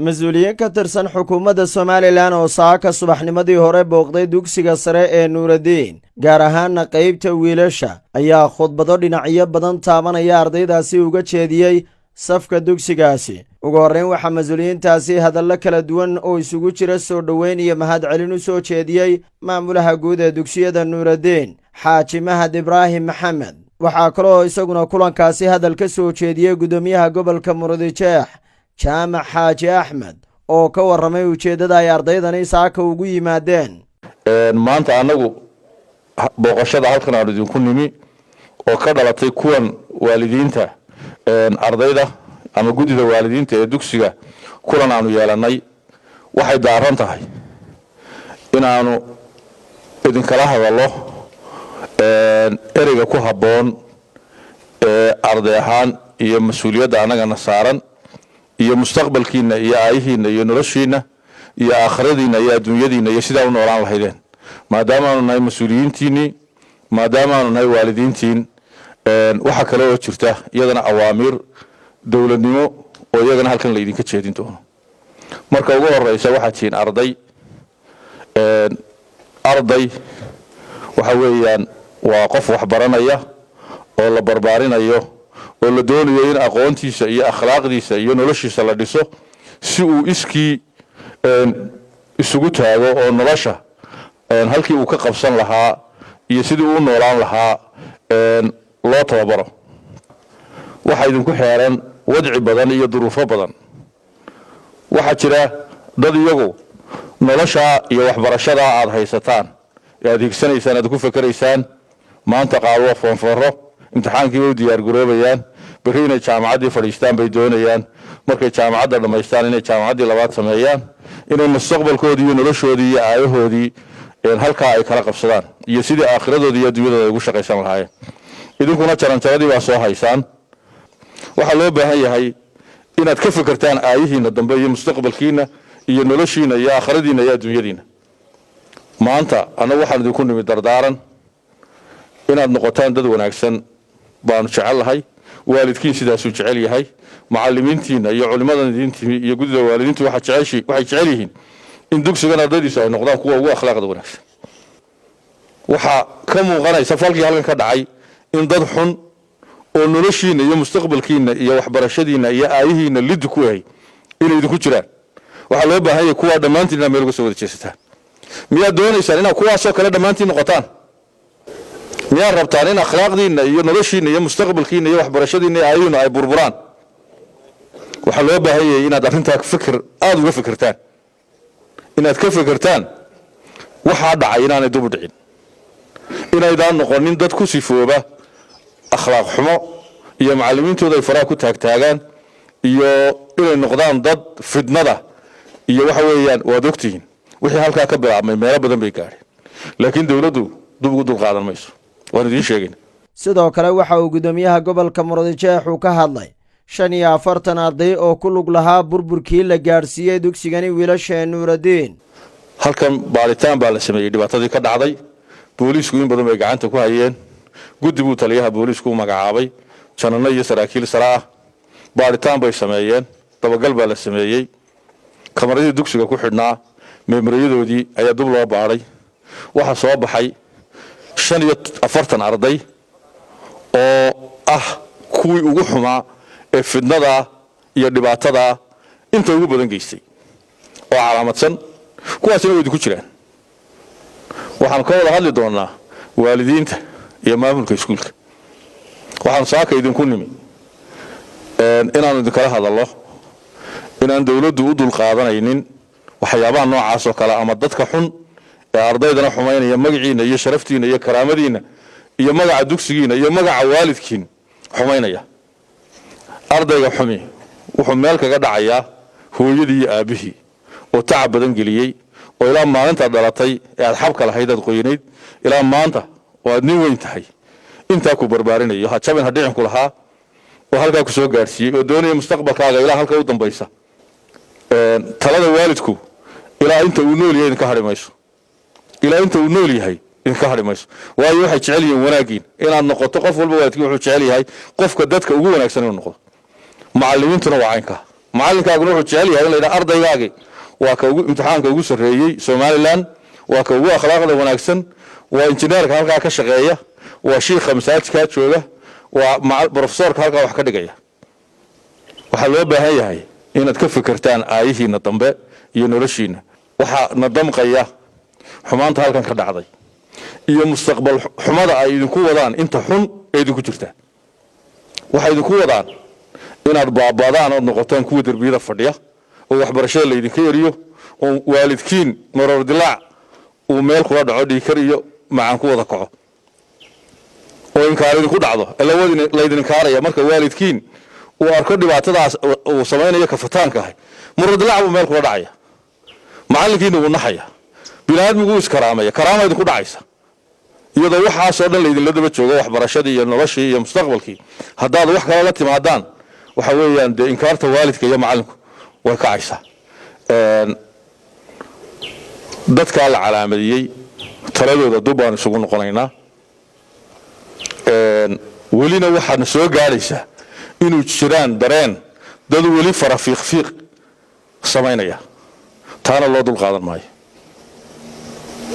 mas-uuliyiin ka tirsan xukuumadda somalilan oo saaka subaxnimadii hore booqday dugsiga sare ee nuuraddiin gaar ahaana qaybta wiilasha ayaa khudbado dhinacyo badan taabanaya ardaydaasi uga jeediyey safka dugsigaasi ugu horrayn waxaa mas-uuliyiintaasi hadallo kala duwan oo isugu jira soo dhoweyn iyo mahadcelin u soo jeediyey maamulaha guud ee dugsiyada nuuraddiin xaaji mahad ibraahim maxamed waxaa kaloo isaguna kulankaasi hadal ka soo jeediyey guddoomiyaha gobolka murudijeex jaamac xaaji axmed oo ka warramay ujeeddada ay ardaydani saaka ugu yimaadeen maanta annagu booqashada halkan aanu idinku nimi oo ka dhalatay kuwan waalidiinta ardayda ama guddida waalidiinta ee dugsiga kulan aanu yeelannay waxay daaran tahay inaanu idinkala hadallo ereyga ku habboon ee arday ahaan iyo mas-uuliyadda annagana saaran iyo mustaqbalkiina iyo aayihiina iyo noloshiina iyo aakhiradiina iyo adduunyadiina iyo sidaa u noolaan lahaydeen maadaama aanu nahay mas-uuliyiintiinnii maadaama aanu nahay waalidiintiin waxaa kale oo jirta iyadana awaamiir dowladnimo oo iyagana halkan la idinka jeedin doono marka ugu horeysa waxaad tihiin arday waxa weeyaan waa qof wax baranaya oo la barbaarinayo oo la doonayo in aqoontiisa iyo akhlaaqdiisa iyo noloshiisa la dhiso si uu iskii isugu taago oo nolosha halkii uu ka qabsan lahaa iyo sidii uu noolaan lahaa loo tababaro waxaa idinku xeeran wadci badan iyo duruufo badan waxaa jira dad iyagu nolosha iyo waxbarashada aad haysataan ee aad higsanaysaan aad ku fakeraysaan maanta qaado foonforo imtixaankii way diyaar garoobayaan bari inay jaamacaddii fadhiistaan bay doonayaan markay jaamacadda dhammaystaan inay jaamacaddii labaad sameeyaan inay mustaqbalkoodii iyo noloshoodii iyo aayahoodii halkaa ay kala qabsadaan iyo sidii aakhiradoodii iyo adduunyadooda ay ugu shaqaysan lahaayeen idinkuna jaranjaradii baa soo haysaan waxaa loo baahan yahay inaad ka fikirtaan aayihiina dambe iyo mustaqbalkiina iyo noloshiina iyo aakhiradiina iyo adduunyadiina maanta annagu waxaan idinku nimid dardaaran inaad noqotaan dad wanaagsan baanu jecellahay waalidkiin sidaasuu jecel yahay macallimiintiina iyo culimadan idin timi iyo guddida waalidiintu waxay jecel yihiin in dugsigan ardaydiisu ay noqdaan kuwa ugu akhlaaqda wanaagsan waxaa ka muuqanaysa falkii halkan ka dhacay in dad xun oo noloshiina iyo mustaqbalkiina iyo waxbarashadiina iyo aayihiina liddi ku yahay inay idinku jiraan waxaa loo baahan yahay kuwaa dhammaantiin inaad meel uga soo wada jeesataan miyaad doonaysaan inaad kuwaasoo kale dhammaantiin noqotaan miyaad rabtaan in akhlaaqdiina iyo noloshiina iyo mustaqbalkiina iyo waxbarashadiina iyo aayihiina ay burburaan waxaa loo baahan yahay inaad arrintaa aada uga fikirtaan inaad ka fikirtaan waxaa dhacay inaanay dubu dhicin inaydaan noqonin dad ku sifooba akhlaaq xumo iyo macallimiintooda ay faraha ku taagtaagaan iyo inay noqdaan dad fidnada iyo waxa weeyaan waad ogtihiin wixii halkaa ka bilaabmay meelo badan bay gaadheen laakiin dowladdu dub ugu dul qaadan mayso waan idiin sheegayna sidoo kale waxa uu guddoomiyaha gobolka murudijeex uu ka hadlay 45 arday oo ku lug lahaa burburkii la gaadhsiiyey dugsigani wiilasha ee nuuraddiin halkan baaritaan baa la sameeyey dhibaatadii ka dhacday booliisku in badan bay gacanta ku hayeen guddi buu taliyaha booliisku u magacaabay janano iyo saraakiil sare ah baaritaan bay sameeyeen dabagal baa la sameeyey kamaradii dugsiga ku xidhnaa meemoriyadoodii ayaa dub loo baadhay waxaa soo baxay 45 arday oo ah kuwii ugu xumaa ee fidnada iyo dhibaatada inta ugu badan geystay oo calaamadsan kuwaasina way idinku jiraan waxaan ka wada hadli doonaa waalidiinta iyo maamulka iskuulka waxaan saaka idinku nimi inaanu idinkala hadallo inaan dowladdu u dul qaadanaynin waxyaabaha noocaas oo kale ama dadka xun ee ardaydana xumaynaya magaciina iyo sharaftiina iyo karaamadiina iyo magaca dugsigiina iyo magaca waalidkiin xumaynaya ardayga xumi wuxuu meel kaga dhacayaa hooyadii iyo aabihii oo tacab badan geliyey oo ilaa maalinta dhalatay ee aad xabka lahayd aad qoynayd ilaa maanta oo aad nin weyn tahay intaa ku barbaarinayo ha jabin ha dhicin ku lahaa oo halkaa ku soo gaadhsiiyey oo doonaya mustaqbalkaaga ilaa halka u dambaysa talada waalidku ilaa inta uu nool yahay idinka hadhi mayso ilaa inta uu nool yahay idinka hadhi mayso waayo waxay jecel yihiin wanaaggiin inaad noqoto qof walba waalidkii wuxuu jecel yahay qofka dadka ugu wanaagsan inuu noqdo macallimiintuna waa caynkaa macalinkaaguna wuxuu jecel yahay in la yidhaha ardaygaagi waa ka ugu imtixaanka ugu sarreeyey Somaliland waa ka ugu akhlaaqda wanaagsan waa injineerka halkaa ka shaqeeya waa shiikha masaajidka jooga waa professorka halkaa wax ka dhigaya waxa loo baahan yahay inaad ka fikirtaan aayihiina dambe iyo noloshiina waxa nadamqaya xumaanta halkan ka dhacday iyo mustaqbal xumada ay idinku wadaan inta xun ee idinku jirta waxa idinku wadaan inaad baabadaan oo noqotaan kuwa darbiyada fadhiya oo waxbarashada la idinka yariyo oo waalidkiin marar dilaac uu meel kula dhaco dhiikar iyo macaan ku wada kaco oo inkaar idinku dhacdo la idin kaaraya marka waalidkiin uu arko dhibaatadaas uu sameeyo ka fataanka ah marar dilaac uu meel kula dhacaya macalinkiina uu naxaya binaadmigu iskaraamaya karaama idinku dhacaysa iyadoo waxa soo dhan la idin la daba joogo waxbarashadii iyo noloshii iyo mustaqbalkii haddaad wax kale la timaadaan waxa weeyaan de inkaarta waalidka iyo macalinku way kacaysaa dadka la calaamadiyay taladooda dub baan isugu noqonaynaa welina waxaana soo gaaraysa inuu jiraan dareen dad weli farafiiq samaynaya taana loo dul qaadan maayo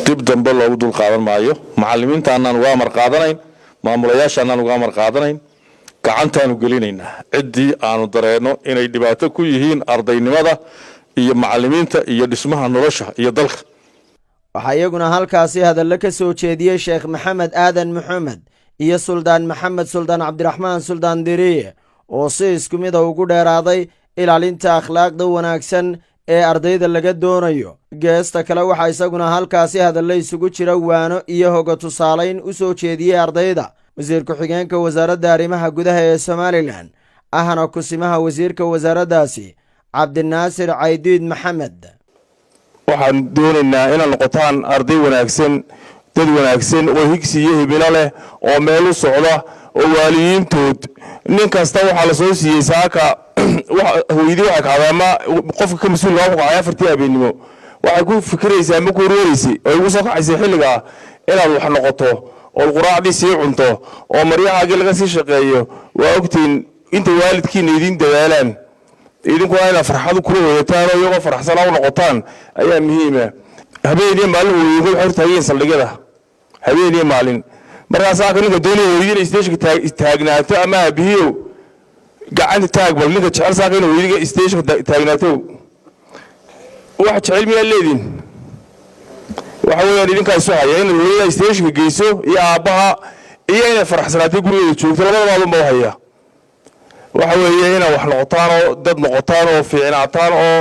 dib dambe loogu dul qaadan maayo macallimiintaanaan uga amar qaadanayn maamulayaashaanaan uga amar qaadanayn gacantaanu gelinaynaa ciddii aanu dareenno inay dhibaato ku yihiin ardaynimada iyo macallimiinta iyo dhismaha nolosha iyo dalka waxaa iyaguna halkaasi hadallo ka soo jeediyey sheekh maxamed aadan maxamed iyo suldaan maxamed suldaan cabdiraxmaan suldaan diriye oo si isku mid a ugu dheeraaday ilaalinta akhlaaqda wanaagsan ee ardayda laga doonayo geesta kale waxaa isaguna halkaasi hadallo isugu jira waano iyo hoga tusaalayn u soo jeediyey ardayda wasiir ku-xigeenka wasaaradda arrimaha gudaha ee Somaliland ahna kusimaha wasiirka wasaaraddaasi cabdinaasir caydiid maxamed waxaan doonaynaa inaad noqotaan arday wanaagsan dad wanaagsan oo higsi iyo hibilo leh oo meel u socda oo waalidiintood nin kasta waxaa la soo siiyey saaka hooyadii waxay kacdaama qofka ka mas-uulka ku kacay 4 habeenimo waxay ku fikiraysaa ma ku rooraysi oo ugu soo kacaysay xilliga inaad wax noqoto oo quraacdii sii cunto oo maryahaagii laga sii shaqeeyo waa ogtiin inta waalidkiina idin dadaalaan idinku waa farxad ku wadataan oo iyaga faraxsan oo noqotaan ayaa muhiim ah habeenii maalin weeyay waxay taageen saldhigyada habeenii maalin markaas aa ninka doonaya weeyay station taagnaato ama biyo gacanta taag bal ninka jecel saaqayna weeyay station taagnaato wax jecel miyaa leedin waxa weeyaan idinka soo haya in weeyay station geyso iyo aabaha iyo inay faraxsanaatay guriga joogto labadaba ma haya waxa weeye inay wax noqotaan oo dad noqotaan oo fiicnaataan oo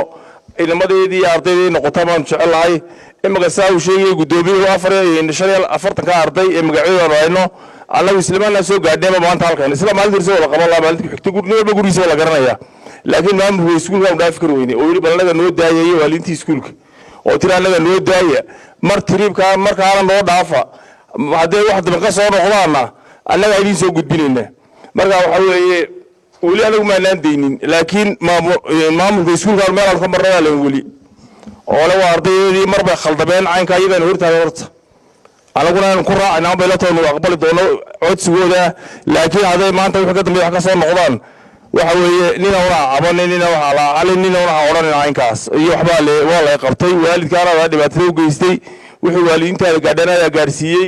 ilmadeedii ardaydii noqotaan aan jecelahay imaga saaw sheegay gudoomiyaha 4 ka arday ee magacooda ayno anagu islaamana soo gaadhay maanta halkan isla maalintii soo wada qaban la maalintii xigta gurigiisa la garanaya laakiin maamulka iskuulka uu dhaaf kar weynay oo wali balanaga noo daayay waalintii iskuulka oo tiraanaga noo daaya mar tribka markaana noo dhaafa hadee wax daba ka soo noqdaana anaga idin soo gudbinayna marka waxa weeye wali anagu ma laandeynin laakiin maamulka iskuulka meel ka marnaa la wali oo la ardaydii marba khaldameen caynka iyaga hortaaga horta anaguna ku raacnaa beelatoon oo aqbali doono codsigooda laakiin haday maanta wax ka dambeeyo wax ka soo noqdaan waxa weeye nina waa cabanay nina waxa la calin nina waxa oran caynkaas iyo waxba waa la qabtay waalidkaana dhibaato u geystay wixii waalidiinta gaadhanaya gaarsiiyay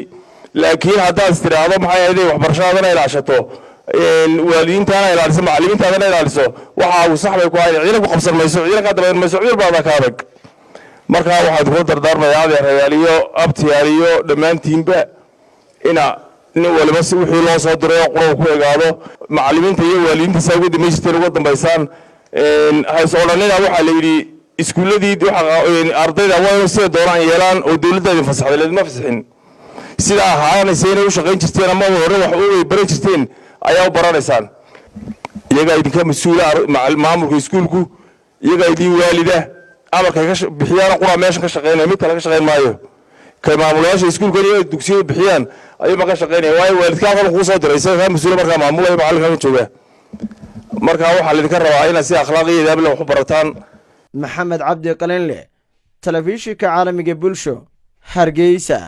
laakiin haddaad tiraahdo maxay ahayd waxbarashadana ilaashato waalidiintaana ilaaliso macallimiintaana ilaaliso waxa uu sax bay ku hayeen ciidanku qabsan mayso ciidanka dabayn mayso ciidan baad ka adag marka waxaad ku dardaarmayaa reeyaaliyo abtiyaaliyo dhamaantiinba ina nin waliba si wixii loo soo diray qoro ku egaado macallimiinta iyo waalidiinta saawid meeshii ugu dambaysan hayso oranina waxa la yiri iskuuladii waxa ardayda waa si dooraan yeelaan oo dawladda fasaxday leedma fasaxin sida ahaanayeen u shaqayn jirteen ama hore wax u baran jirteen ayaa baranaysan iyaga idinka mas'uula maamulka iskuulku iyaga idin waalida amarka ka bixiyaan qura meesha ka shaqeynay mid kale ka shaqeyn maayo ka maamulayaasha iskuulka iyo dugsiga bixiyaan ayay ma ka shaqeynay waayo waalidka kale ku soo diray isaga mas'uula marka maamulaya macallinka jooga marka waxa la idinka rabaa in si akhlaaqiyada abla wax barataan maxamed cabdi qalinle telefishinka caalamiga bulsho hargeysa